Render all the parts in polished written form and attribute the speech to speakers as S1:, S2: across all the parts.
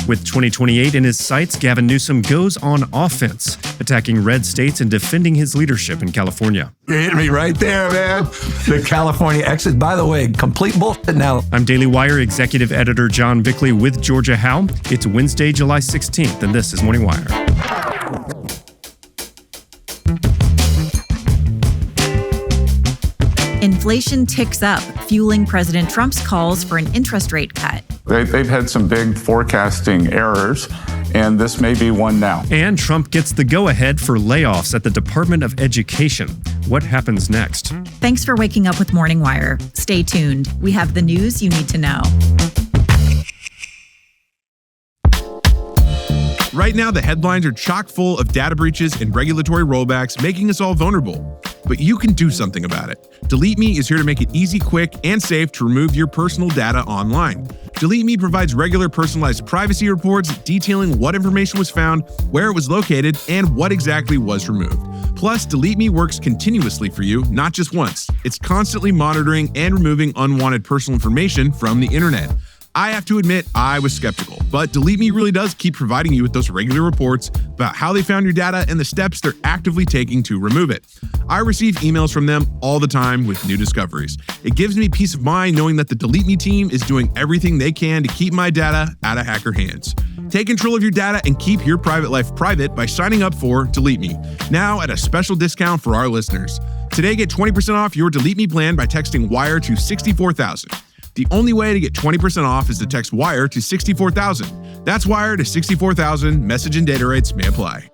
S1: With 2028 in his sights, Gavin Newsom goes on offense, attacking red states and defending his leadership in California.
S2: You hit me right there, man. The California exit. By the way, complete bullshit now.
S1: I'm Daily Wire executive editor John Bickley with Georgia Howe. It's Wednesday, July 16th, and this is Morning Wire.
S3: Inflation ticks up, fueling President Trump's calls for an interest rate cut.
S4: They've had some big forecasting errors, and this may be one now.
S1: And Trump gets the go-ahead for layoffs at the Department of Education. What happens next?
S3: Thanks for waking up with Morning Wire. Stay tuned. We have the news you need to know.
S5: Right now, the headlines are chock full of data breaches and regulatory rollbacks, making us all vulnerable. But you can do something about it. Delete Me is here to make it easy, quick, and safe to remove your personal data online. Delete Me provides regular personalized privacy reports detailing what information was found, where it was located, and what exactly was removed. Plus, Delete Me works continuously for you, not just once. It's constantly monitoring and removing unwanted personal information from the internet. I have to admit, I was skeptical, but Delete Me really does keep providing you with those regular reports about how they found your data and the steps they're actively taking to remove it. I receive emails from them all the time with new discoveries. It gives me peace of mind knowing that the Delete Me team is doing everything they can to keep my data out of hacker hands. Take control of your data and keep your private life private by signing up for Delete Me, now at a special discount for our listeners. Today, get 20% off your Delete Me plan by texting WIRE to 64,000. The only way to get 20% off is to text WIRE to 64,000. That's WIRE to 64,000. Message and data rates may apply.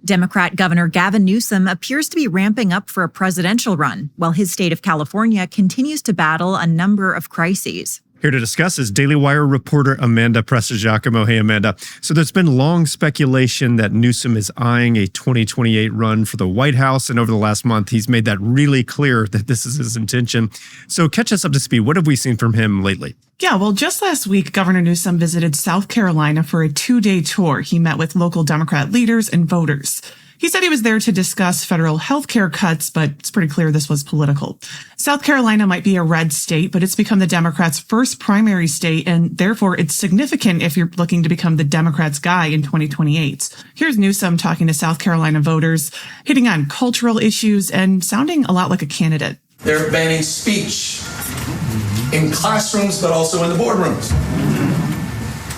S3: Democrat Governor Gavin Newsom appears to be ramping up for a presidential run, while his state of California continues to battle a number of crises.
S1: Here to discuss is Daily Wire reporter Amanda Prestigiacomo. Hey, Amanda. So there's been long speculation that Newsom is eyeing a 2028 run for the White House, and over the last month, he's made that really clear that this is his intention. So catch us up to speed. What have we seen from him lately?
S6: Yeah, well, just last week, Governor Newsom visited South Carolina for a 2-day tour. He met with local Democrat leaders and voters. He said he was there to discuss federal health care cuts, but it's pretty clear this was political. South Carolina might be a red state, but it's become the Democrats' first primary state, and therefore it's significant if you're looking to become the Democrats' guy in 2028. Here's Newsom talking to South Carolina voters, hitting on cultural issues and sounding a lot like a candidate.
S7: They're banning speech in classrooms, but also in the boardrooms.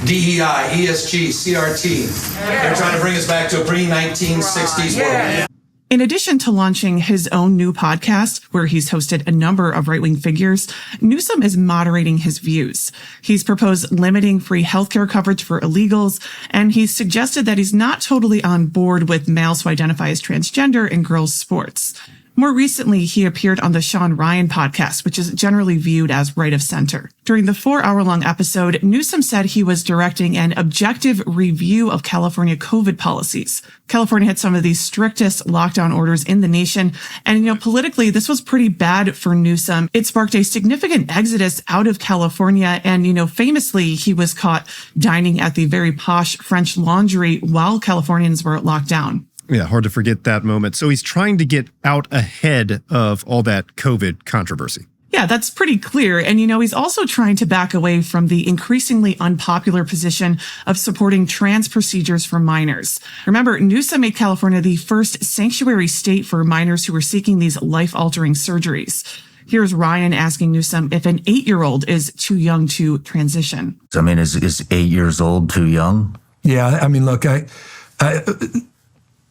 S7: DEI, ESG, CRT. They're trying to bring us back to a pre-1960s world.
S6: In addition to launching his own new podcast, where he's hosted a number of right-wing figures, Newsom is moderating his views. He's proposed limiting free healthcare coverage for illegals, and he's suggested that he's not totally on board with males who identify as transgender in girls' sports. More recently, he appeared on the Sean Ryan podcast, which is generally viewed as right of center. During the 4-hour-long episode, Newsom said he was directing an objective review of California COVID policies. California had some of the strictest lockdown orders in the nation. And, politically, this was pretty bad for Newsom. It sparked a significant exodus out of California. And, famously, he was caught dining at the very posh French Laundry while Californians were locked down.
S1: Yeah, hard to forget that moment. So he's trying to get out ahead of all that COVID controversy.
S6: Yeah, that's pretty clear. And, he's also trying to back away from the increasingly unpopular position of supporting trans procedures for minors. Remember, Newsom made California the first sanctuary state for minors who were seeking these life-altering surgeries. Here's Ryan asking Newsom if an 8-year-old is too young to transition.
S8: Is 8 years old too young?
S2: Yeah, look, I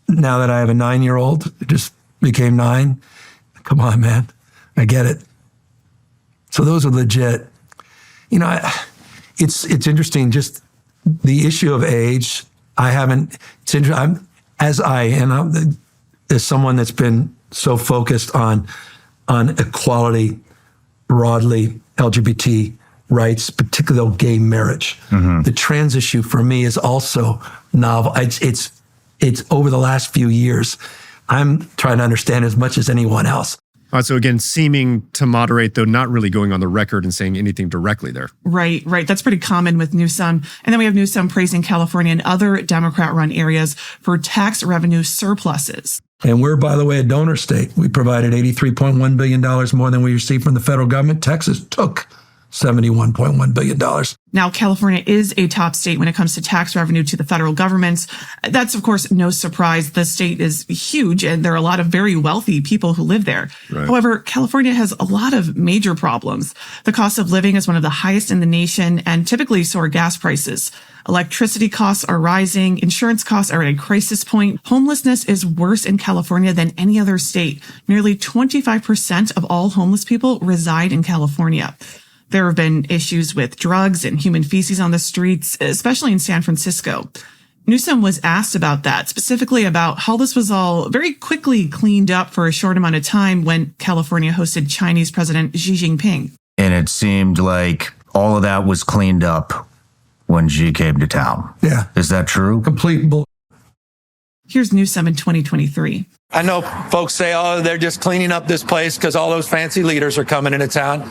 S2: now that I have a 9-year-old, it just became 9. Come on, man. I get it. So those are legit. It's interesting, just the issue of age. As someone that's been so focused on equality, broadly, LGBT rights, particularly gay marriage. Mm-hmm. The trans issue for me is also novel. It's over the last few years, I'm trying to understand as much as anyone else.
S1: So again, seeming to moderate, though not really going on the record and saying anything directly there.
S6: Right. That's pretty common with Newsom. And then we have Newsom praising California and other Democrat-run areas for tax revenue surpluses.
S2: And we're, by the way, a donor state. We provided $83.1 billion more than we received from the federal government. Texas took $71.1 billion.
S6: Now, California is a top state when it comes to tax revenue to the federal government. That's, of course, no surprise. The state is huge, and there are a lot of very wealthy people who live there.
S1: Right.
S6: However, California has a lot of major problems. The cost of living is one of the highest in the nation, and typically so are gas prices. Electricity costs are rising. Insurance costs are at a crisis point. Homelessness is worse in California than any other state. Nearly 25% of all homeless people reside in California. There have been issues with drugs and human feces on the streets, especially in San Francisco. Newsom was asked about that, specifically about how this was all very quickly cleaned up for a short amount of time when California hosted Chinese President Xi Jinping.
S8: And it seemed like all of that was cleaned up when Xi came to town.
S2: Yeah.
S8: Is that true?
S2: Complete bull.
S6: Here's Newsom in 2023.
S7: I know folks say, oh, they're just cleaning up this place because all those fancy leaders are coming into town.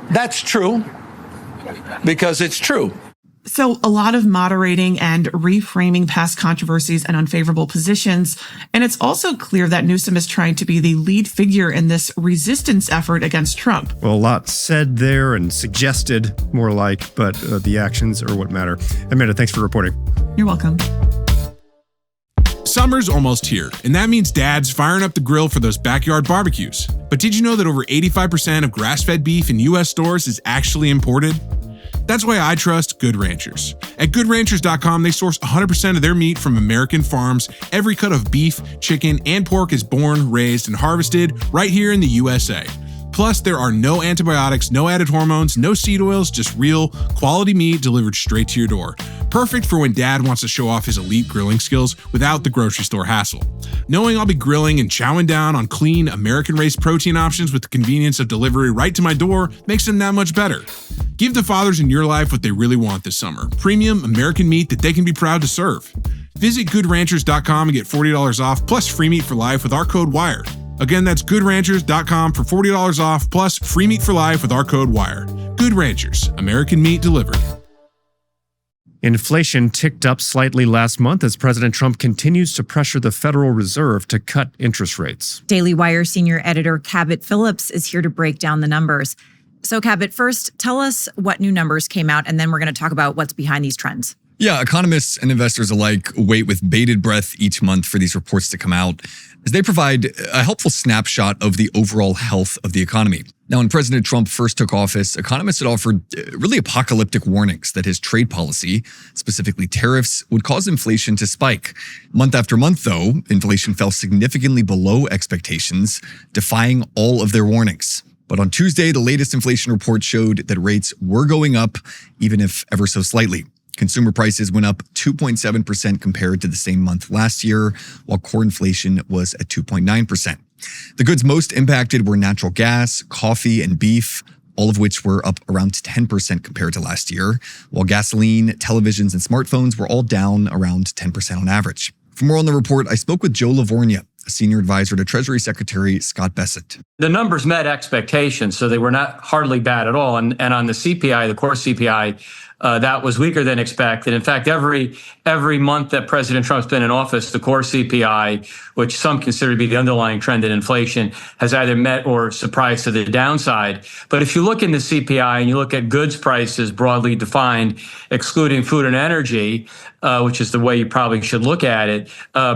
S7: That's true, because it's true.
S6: So a lot of moderating and reframing past controversies and unfavorable positions. And it's also clear that Newsom is trying to be the lead figure in this resistance effort against Trump.
S1: Well, a lot said there and suggested, more like, but the actions are what matter. Amanda, thanks for reporting.
S6: You're welcome.
S5: Summer's almost here, and that means dad's firing up the grill for those backyard barbecues. But did you know that over 85% of grass-fed beef in U.S. stores is actually imported? That's why I trust Good Ranchers. At GoodRanchers.com, they source 100% of their meat from American farms. Every cut of beef, chicken, and pork is born, raised, and harvested right here in the USA. Plus, there are no antibiotics, no added hormones, no seed oils, just real, quality meat delivered straight to your door. Perfect for when dad wants to show off his elite grilling skills without the grocery store hassle. Knowing I'll be grilling and chowing down on clean, American-raised protein options with the convenience of delivery right to my door makes them that much better. Give the fathers in your life what they really want this summer. Premium American meat that they can be proud to serve. Visit GoodRanchers.com and get $40 off plus free meat for life with our code WIRE. Again, that's GoodRanchers.com for $40 off plus free meat for life with our code WIRE. Good Ranchers, American meat delivered.
S1: Inflation ticked up slightly last month as President Trump continues to pressure the Federal Reserve to cut interest rates.
S3: Daily Wire senior editor Cabot Phillips is here to break down the numbers. So Cabot, first, tell us what new numbers came out, and then we're going to talk about what's behind these trends.
S9: Yeah, economists and investors alike wait with bated breath each month for these reports to come out, as they provide a helpful snapshot of the overall health of the economy. Now, when President Trump first took office, economists had offered really apocalyptic warnings that his trade policy, specifically tariffs, would cause inflation to spike. Month after month, though, inflation fell significantly below expectations, defying all of their warnings. But on Tuesday, the latest inflation report showed that rates were going up, even if ever so slightly. Consumer prices went up 2.7% compared to the same month last year, while core inflation was at 2.9%. The goods most impacted were natural gas, coffee, and beef, all of which were up around 10% compared to last year, while gasoline, televisions, and smartphones were all down around 10% on average. For more on the report, I spoke with Joe Lavorgna, a senior advisor to Treasury Secretary Scott Bessent.
S10: The numbers met expectations, so they were not hardly bad at all. And on the CPI, the core CPI, that was weaker than expected. In fact, every month that President Trump's been in office, the core CPI, which some consider to be the underlying trend in inflation, has either met or surprised to the downside. But if you look in the CPI and you look at goods prices broadly defined, excluding food and energy, which is the way you probably should look at it,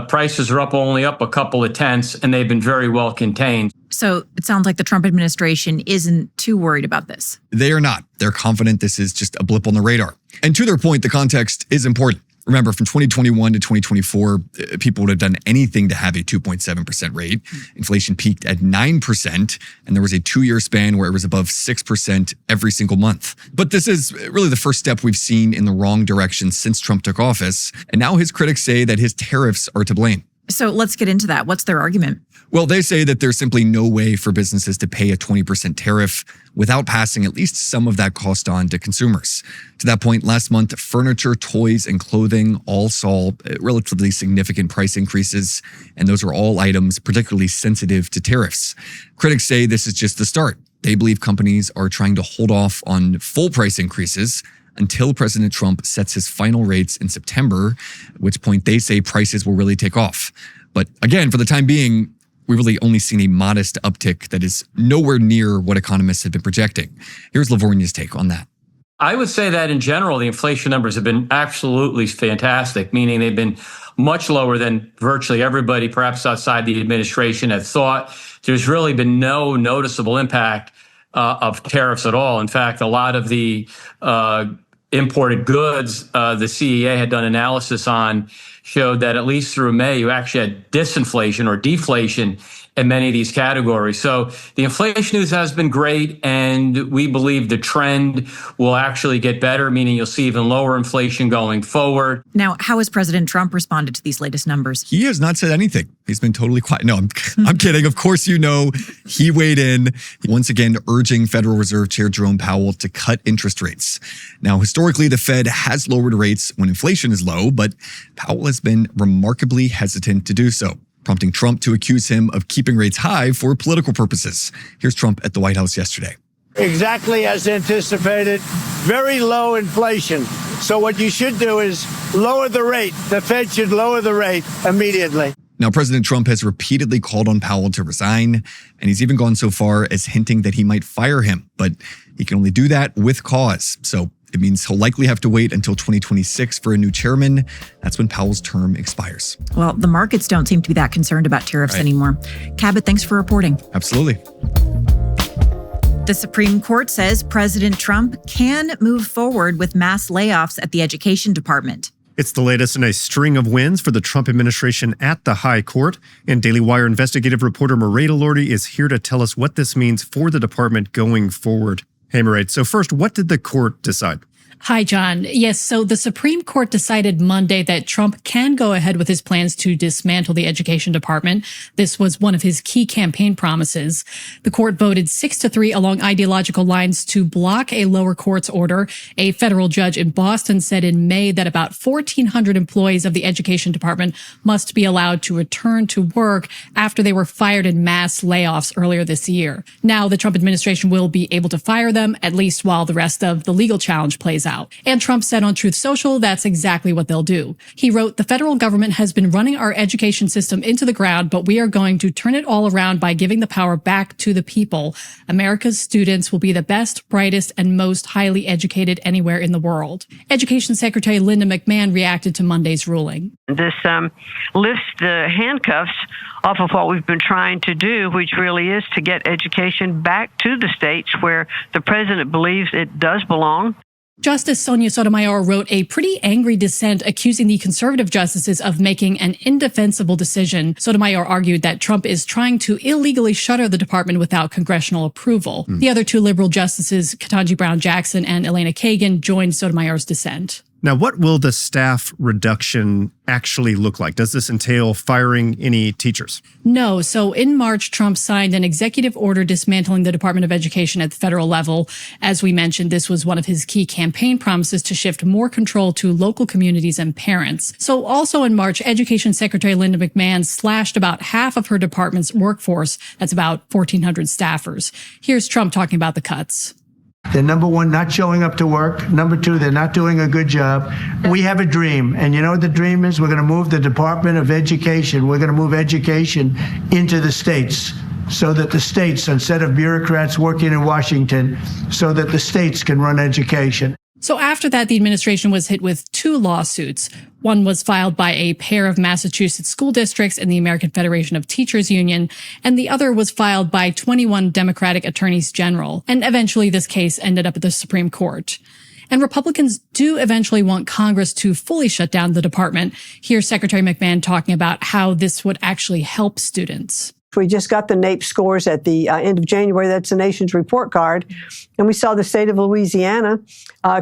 S10: prices are only up a couple of tenths, and they've been very well contained.
S3: So it sounds like the Trump administration isn't too worried about this.
S9: They are not. They're confident this is just a blip on the radar. And to their point, the context is important. Remember, from 2021 to 2024, people would have done anything to have a 2.7% rate. Inflation peaked at 9%, and there was a 2-year span where it was above 6% every single month. But this is really the first step we've seen in the wrong direction since Trump took office. And now his critics say that his tariffs are to blame.
S3: So let's get into that. What's their argument?
S9: Well, they say that there's simply no way for businesses to pay a 20% tariff without passing at least some of that cost on to consumers. To that point, last month, furniture, toys, and clothing all saw relatively significant price increases, and those are all items particularly sensitive to tariffs. Critics say this is just the start. They believe companies are trying to hold off on full price increases until President Trump sets his final rates in September, at which point they say prices will really take off. But again, for the time being, we've really only seen a modest uptick that is nowhere near what economists have been projecting. Here's Lavorgna's take on that.
S10: I would say that in general, the inflation numbers have been absolutely fantastic, meaning they've been much lower than virtually everybody, perhaps outside the administration, had thought. There's really been no noticeable impact of tariffs at all. In fact, a lot of the imported goods the CEA had done analysis on showed that at least through May, you actually had disinflation or deflation in many of these categories. So the inflation news has been great, and we believe the trend will actually get better, meaning you'll see even lower inflation going forward.
S3: Now, how has President Trump responded to these latest numbers?
S9: He has not said anything. He's been totally quiet. No, I'm kidding. Of course, he weighed in, once again urging Federal Reserve Chair Jerome Powell to cut interest rates. Now, historically, the Fed has lowered rates when inflation is low, but Powell has been remarkably hesitant to do so, prompting Trump to accuse him of keeping rates high for political purposes. Here's Trump at the White House yesterday.
S11: Exactly as anticipated, very low inflation. So what you should do is lower the rate. The Fed should lower the rate immediately.
S9: Now, President Trump has repeatedly called on Powell to resign, and he's even gone so far as hinting that he might fire him, but he can only do that with cause. So it means he'll likely have to wait until 2026 for a new chairman. That's when Powell's term expires.
S3: Well, the markets don't seem to be that concerned about tariffs anymore. Cabot, thanks for reporting.
S9: Absolutely.
S3: The Supreme Court says President Trump can move forward with mass layoffs at the Education Department.
S1: It's the latest in a string of wins for the Trump administration at the High Court. And Daily Wire investigative reporter Mairead Elordi is here to tell us what this means for the department going forward. Hey, Mairead. So first, what did the court decide?
S12: Hi, John. Yes, so the Supreme Court decided Monday that Trump can go ahead with his plans to dismantle the Education Department. This was one of his key campaign promises. The court voted 6-3 along ideological lines to block a lower court's order. A federal judge in Boston said in May that about 1,400 employees of the Education Department must be allowed to return to work after they were fired in mass layoffs earlier this year. Now, the Trump administration will be able to fire them, at least while the rest of the legal challenge plays out. And Trump said on Truth Social that's exactly what they'll do. He wrote, "The federal government has been running our education system into the ground, but we are going to turn it all around by giving the power back to the people. America's students will be the best, brightest, and most highly educated anywhere in the world." Education Secretary Linda McMahon reacted to Monday's ruling.
S13: This lifts the handcuffs off of what we've been trying to do, which really is to get education back to the states where the president believes it does belong.
S12: Justice Sonia Sotomayor wrote a pretty angry dissent accusing the conservative justices of making an indefensible decision. Sotomayor argued that Trump is trying to illegally shutter the department without congressional approval. The other two liberal justices, Ketanji Brown Jackson and Elena Kagan, joined Sotomayor's dissent.
S1: Now, what will the staff reduction actually look like? Does this entail firing any teachers?
S12: No. So in March, Trump signed an executive order dismantling the Department of Education at the federal level. As we mentioned, this was one of his key campaign promises to shift more control to local communities and parents. So also in March, Education Secretary Linda McMahon slashed about half of her department's workforce. That's about 1,400 staffers. Here's Trump talking about the cuts.
S11: They're, number one, not showing up to work. Number two, they're not doing a good job. We have a dream. And you know what the dream is? We're going to move the Department of Education. We're going to move education into the states so that the states, instead of bureaucrats working in Washington, so that the states can run education.
S12: So after that, the administration was hit with two lawsuits. One was filed by a pair of Massachusetts school districts and the American Federation of Teachers Union, and the other was filed by 21 Democratic attorneys general. And eventually this case ended up at the Supreme Court. And Republicans do eventually want Congress to fully shut down the department. Here's Secretary McMahon talking about how this would actually help students.
S14: We just got the NAEP scores at the end of January. That's the nation's report card. And we saw the state of Louisiana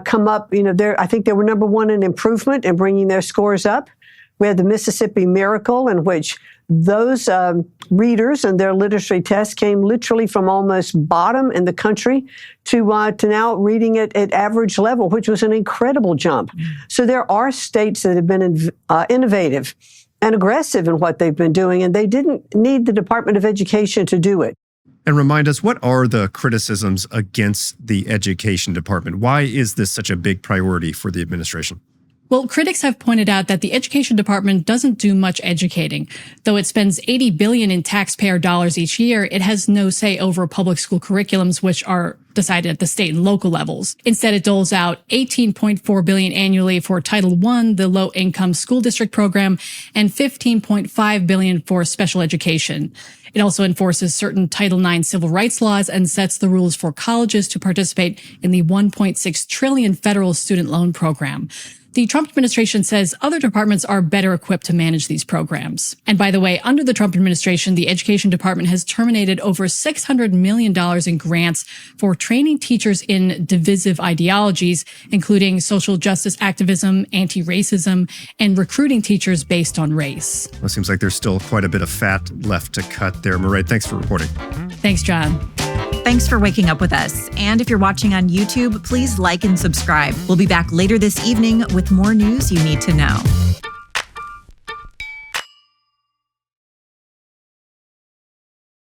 S14: come up. I think they were number one in improvement and bringing their scores up. We had the Mississippi Miracle, in which those readers and their literacy tests came literally from almost bottom in the country to now reading it at average level, which was an incredible jump. So there are states that have been innovative and aggressive in what they've been doing, and they didn't need the Department of Education to do it.
S1: And remind us, what are the criticisms against the Education Department? Why is this such a big priority for the administration?
S12: Well, critics have pointed out that the education department doesn't do much educating. Though it spends $80 billion in taxpayer dollars each year, it has no say over public school curriculums, which are decided at the state and local levels. Instead, it doles out $18.4 billion annually for Title I, the low-income school district program, and $15.5 billion for special education. It also enforces certain Title IX civil rights laws and sets the rules for colleges to participate in the $1.6 trillion federal student loan program. The Trump administration says other departments are better equipped to manage these programs. And by the way, under the Trump administration, the Education Department has terminated over $600 million in grants for training teachers in divisive ideologies, including social justice activism, anti-racism, and recruiting teachers based on race.
S1: Well, it seems like there's still quite a bit of fat left to cut there. Mairead, thanks for reporting.
S12: Thanks, John.
S3: Thanks for waking up with us. And if you're watching on YouTube, please like and subscribe. We'll be back later this evening with more news you need to know.